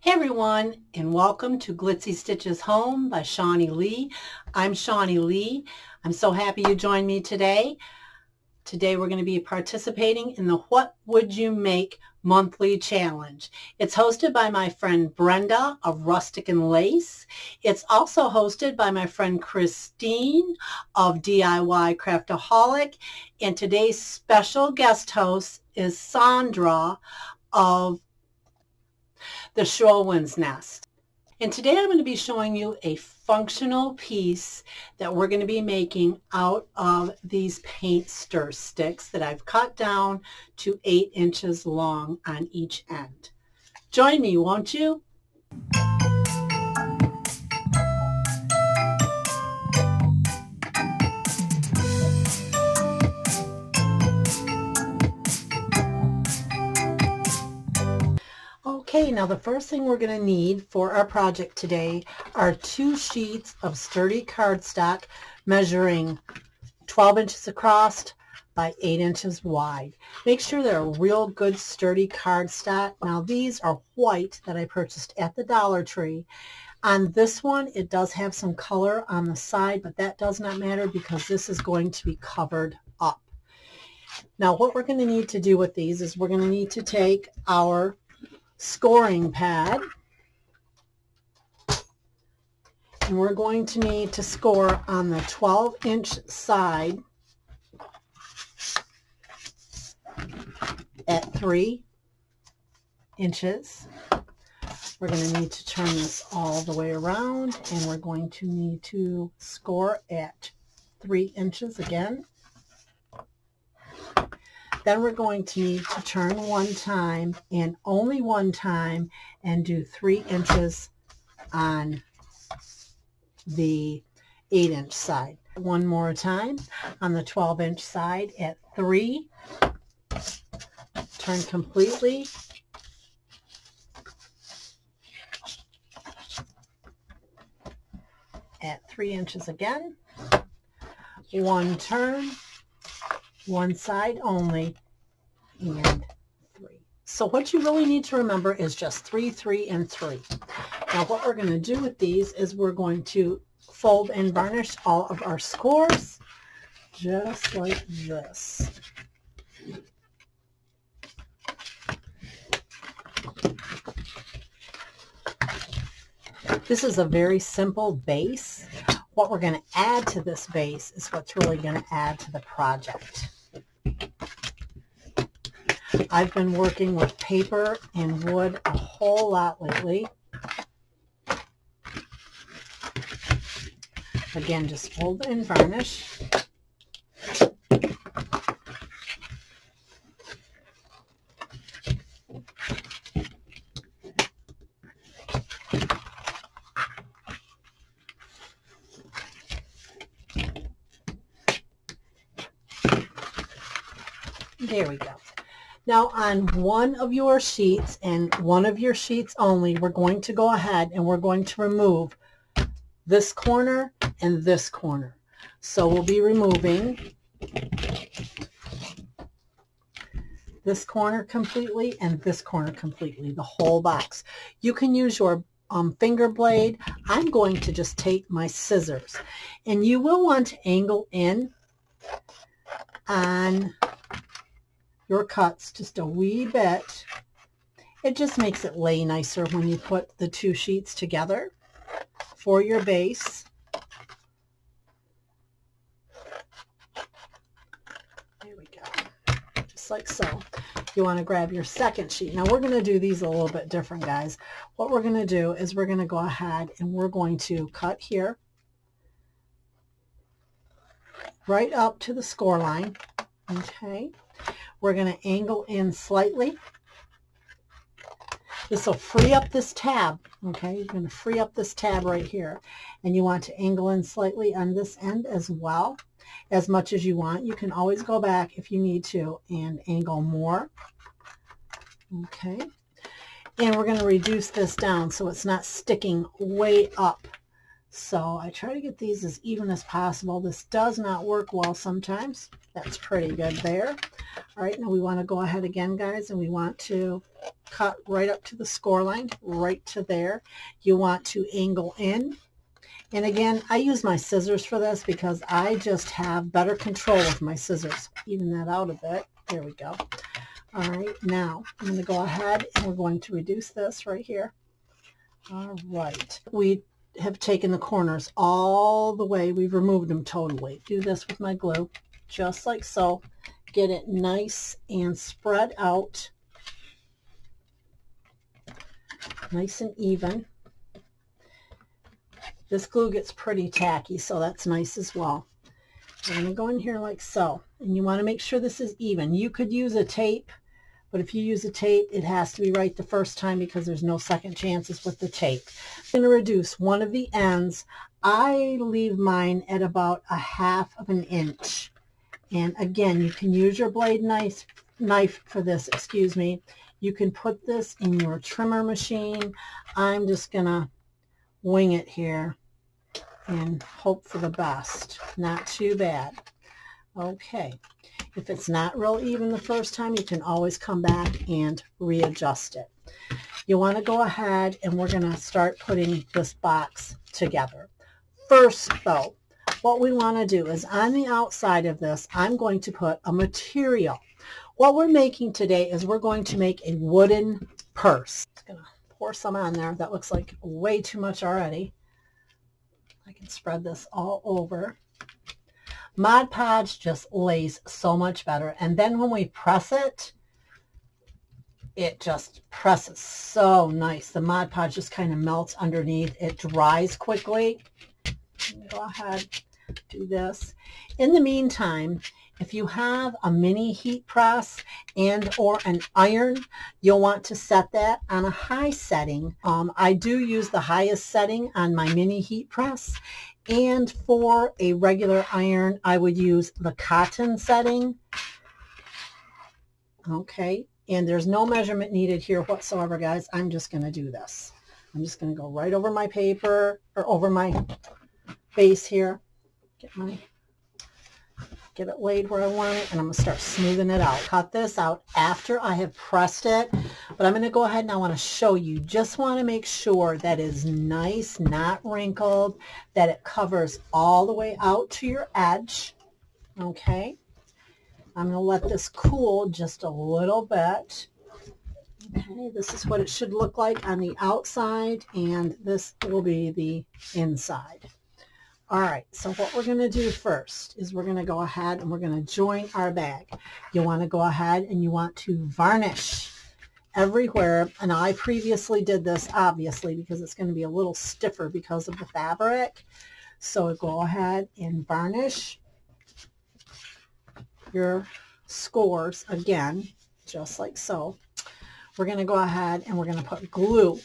Hey everyone, and welcome to Glitzy Stitches Home by Shawnee Lee. I'm Shawnee Lee. I'm so happy you joined me today. Today we're going to be participating in the What Would You Make monthly challenge. It's hosted by my friend Brenda of Rustic and Lace. It's also hosted by my friend Christine of DIY Craftaholic. And today's special guest host is Sandra of the Sherwin's Nest. And today I'm going to be showing you a functional piece that we're going to be making out of these paint stir sticks that I've cut down to 8 inches long on each end. Join me, won't you? Okay, now the first thing we're going to need for our project today are 2 sheets of sturdy cardstock measuring 12 inches across by 8 inches wide. Make sure they're real good sturdy cardstock. Now these are white that I purchased at the Dollar Tree. On this one it does have some color on the side, but that does not matter because this is going to be covered up. Now what we're going to need to do with these is we're going to need to take our scoring pad, and we're going to need to score on the 12-inch side at 3 inches. We're going to need to turn this all the way around, and we're going to need to score at 3 inches again. Then we're going to need to turn one time and only one time and do 3 inches on the 8-inch side. One more time on the 12-inch side at 3. Turn completely. At 3 inches again. One turn. One side only, and 3. So what you really need to remember is just 3, 3, and 3. Now what we're going to do with these is we're going to fold and varnish all of our scores just like this. This is a very simple base. What we're going to add to this base is what's really going to add to the project. I've been working with paper and wood a whole lot lately. Again, just fold and varnish. There we go. Now on one of your sheets and one of your sheets only, we're going to go ahead and we're going to remove this corner and this corner. So we'll be removing this corner completely and this corner completely, the whole box. You can use your finger blade. I'm going to just take my scissors, and you will want to angle in on your cuts just a wee bit. It just makes it lay nicer when you put the 2 sheets together for your base. There we go, just like so. You want to grab your second sheet. Now we're going to do these a little bit different, guys. What we're going to do is we're going to go ahead and we're going to cut here right up to the score line. Okay. We're going to angle in slightly. This will free up this tab. Okay, you're going to free up this tab right here. And you want to angle in slightly on this end as well, as much as you want. You can always go back if you need to and angle more. Okay. And we're going to reduce this down so it's not sticking way up. So I try to get these as even as possible. This does not work well sometimes. That's pretty good there. All right, now we want to go ahead again, guys, and we want to cut right up to the score line, right to there. You want to angle in. And again, I use my scissors for this because I just have better control with my scissors. Even that out a bit. There we go. All right, now I'm going to go ahead and we're going to reduce this right here. All right. We have taken the corners all the way. We've removed them totally. Do this with my glue, just like so. Get it nice and spread out. Nice and even. This glue gets pretty tacky, so that's nice as well. We're going to go in here like so. And you want to make sure this is even. You could use a tape, but if you use a tape, it has to be right the first time because there's no second chances with the tape. I'm going to reduce one of the ends. I leave mine at about 1/2 of an inch. And again, you can use your blade knife for this, excuse me. You can put this in your trimmer machine. I'm just going to wing it here and hope for the best. Not too bad. Okay. If it's not real even the first time, you can always come back and readjust it. You want to go ahead and we're going to start putting this box together. First, though, what we want to do is on the outside of this, I'm going to put a material. What we're making today is we're going to make a wooden purse. I'm going to pour some on there. That looks like way too much already. I can spread this all over. Mod Podge just lays so much better. And then when we press it, it just presses so nice. The Mod Podge just kind of melts underneath. It dries quickly. Go ahead, do this. In the meantime, if you have a mini heat press and or an iron, you'll want to set that on a high setting. I do use the highest setting on my mini heat press. And for a regular iron, I would use the cotton setting. Okay, and there's no measurement needed here whatsoever, guys. I'm just going to do this. I'm just going to go right over my paper or over my base here. Get it laid where I want it, and I'm going to start smoothing it out. Cut this out after I have pressed it, but I'm going to go ahead and I want to show you. Just want to make sure that it's nice, not wrinkled, that it covers all the way out to your edge. Okay. I'm going to let this cool just a little bit. Okay, this is what it should look like on the outside, and this will be the inside. All right, so what we're going to do first is we're going to go ahead and we're going to join our bag. You want to go ahead and you want to varnish everywhere. And I previously did this, obviously, because it's going to be a little stiffer because of the fabric. So go ahead and varnish your scores again, just like so. We're going to go ahead and we're going to put glue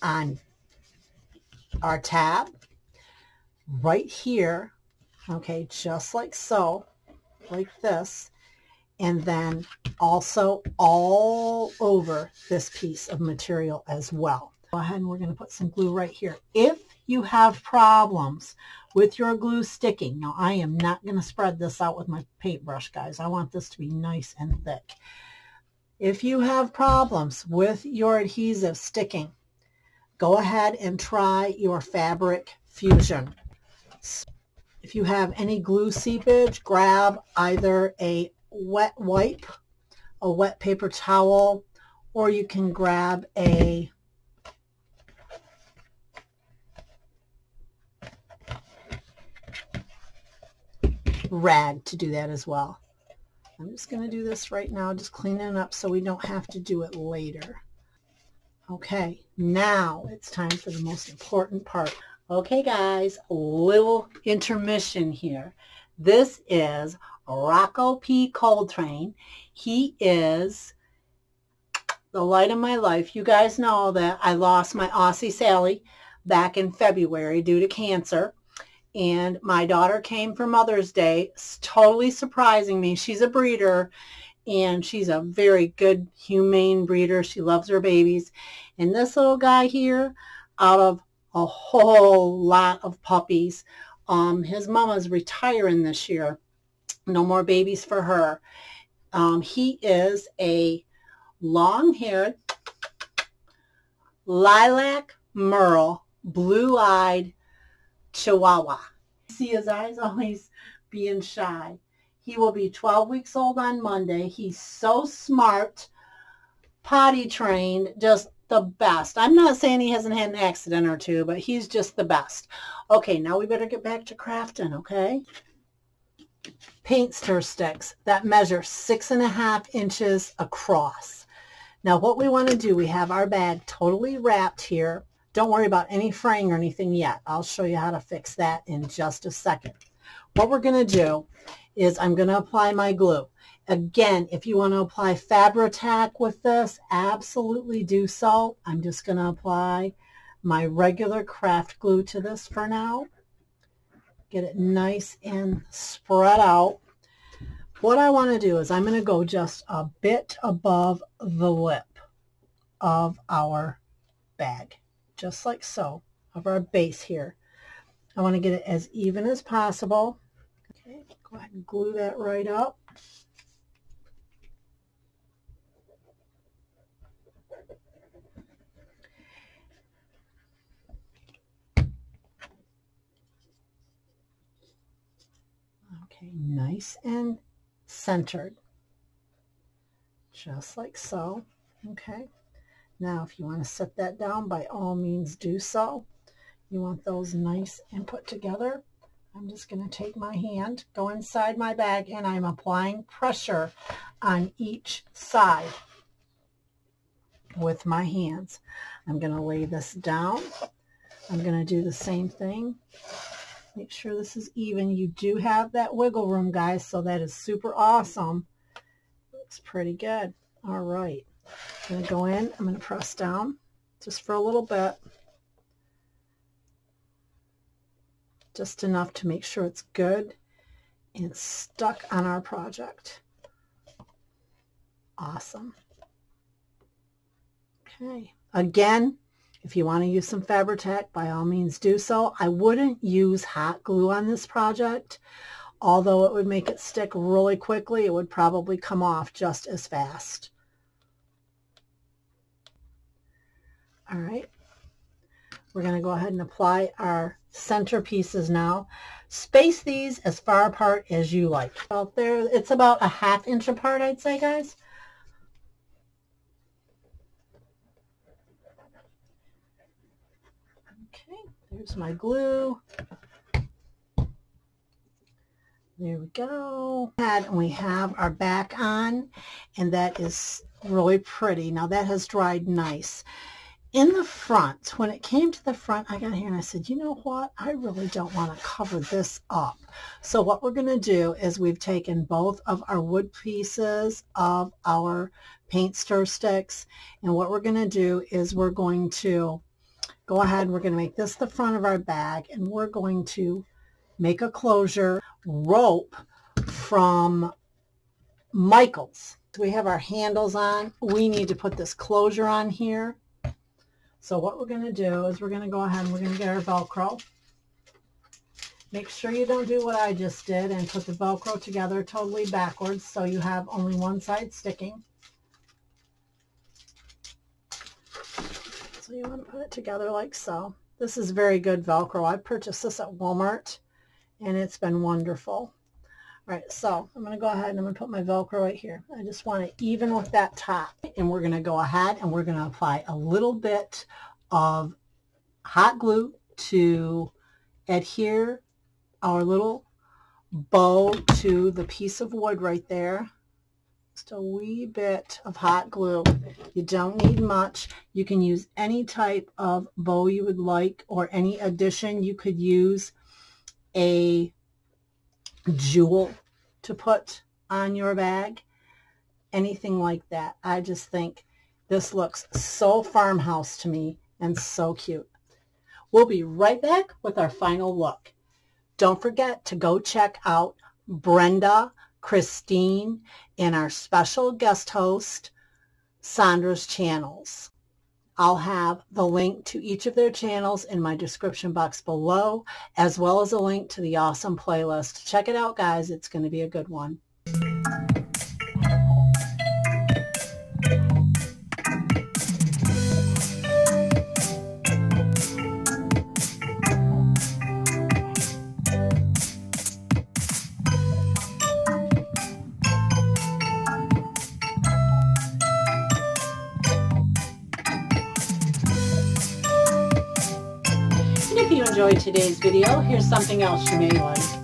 on our tab right here, okay, just like so, like this, and then also all over this piece of material as well. Go ahead and we're going to put some glue right here. If you have problems with your glue sticking, now I am not going to spread this out with my paintbrush, guys. I want this to be nice and thick. If you have problems with your adhesive sticking, go ahead and try your Fabric Fusion. If you have any glue seepage, grab either a wet wipe, a wet paper towel, or you can grab a rag to do that as well. I'm just going to do this right now, just cleaning it up so we don't have to do it later. Okay, now it's time for the most important part. Okay, guys, a little intermission here. This is Rocco P. Coltrane. He is the light of my life. You guys know that I lost my Aussie Sally back in February due to cancer. And my daughter came for Mother's Day, totally surprising me. She's a breeder, and she's a very good, humane breeder. She loves her babies. And this little guy here, out of a whole lot of puppies, his mama's retiring this year. No more babies for her. He is a long-haired lilac merle, blue-eyed Chihuahua. See his eyes always being shy. He will be 12 weeks old on Monday. He's so smart, potty trained, just the best. I'm not saying he hasn't had an accident or two, but he's just the best. Okay, now we better get back to crafting, okay? Paint stir sticks that measure 6.5 inches across. Now what we want to do, we have our bag totally wrapped here. Don't worry about any fraying or anything yet. I'll show you how to fix that in just a second. What we're going to do is I'm going to apply my glue. Again, if you want to apply Fabri-Tac with this, absolutely do so. I'm just going to apply my regular craft glue to this for now. Get it nice and spread out. What I want to do is I'm going to go just a bit above the lip of our bag, just like so, of our base here. I want to get it as even as possible. Okay, go ahead and glue that right up. Okay, nice and centered, just like so. Okay, now if you want to set that down, by all means do so. You want those nice and put together. I'm just going to take my hand, go inside my bag, and I'm applying pressure on each side with my hands. I'm going to lay this down. I'm going to do the same thing. Make sure this is even. You do have that wiggle room, guys, so that is super awesome. Looks pretty good. All right. I'm going to go in. I'm going to press down just for a little bit. Just enough to make sure it's good and stuck on our project. Awesome. Okay. Again, if you want to use some Fabri-Tac, by all means do so. I wouldn't use hot glue on this project. Although it would make it stick really quickly, it would probably come off just as fast. All right. We're going to go ahead and apply our center pieces now. Space these as far apart as you like. Out there, it's about a 1/2 inch apart, I'd say, guys. Okay, there's my glue. There we go. And we have our back on, and that is really pretty. Now that has dried nice. In the front, when it came to the front, I got here and I said, you know what? I really don't want to cover this up. So what we're going to do is we've taken both of our wood pieces of our paint stir sticks, and what we're going to do is we're going to go ahead and we're going to make this the front of our bag, and we're going to make a closure rope from Michael's. We have our handles on. We need to put this closure on here. So what we're going to do is we're going to go ahead and we're going to get our Velcro. Make sure you don't do what I just did and put the Velcro together totally backwards so you have only one side sticking. So you want to put it together like so. This is very good Velcro. I purchased this at Walmart and it's been wonderful. All right, so I'm going to go ahead and I'm going to put my Velcro right here. I just want it even with that top. And we're going to go ahead and we're going to apply a little bit of hot glue to adhere our little bow to the piece of wood right there. Just a wee bit of hot glue. You don't need much. You can use any type of bow you would like, or any addition. You could use a jewel to put on your bag, anything like that. I just think this looks so farmhouse to me and so cute. We'll be right back with our final look. Don't forget to go check out Brenda, Christine, and our special guest host, Sandra's channels. I'll have the link to each of their channels in my description box below, as well as a link to the awesome playlist. Check it out, guys. It's going to be a good one. If you enjoyed today's video, here's something else you may like.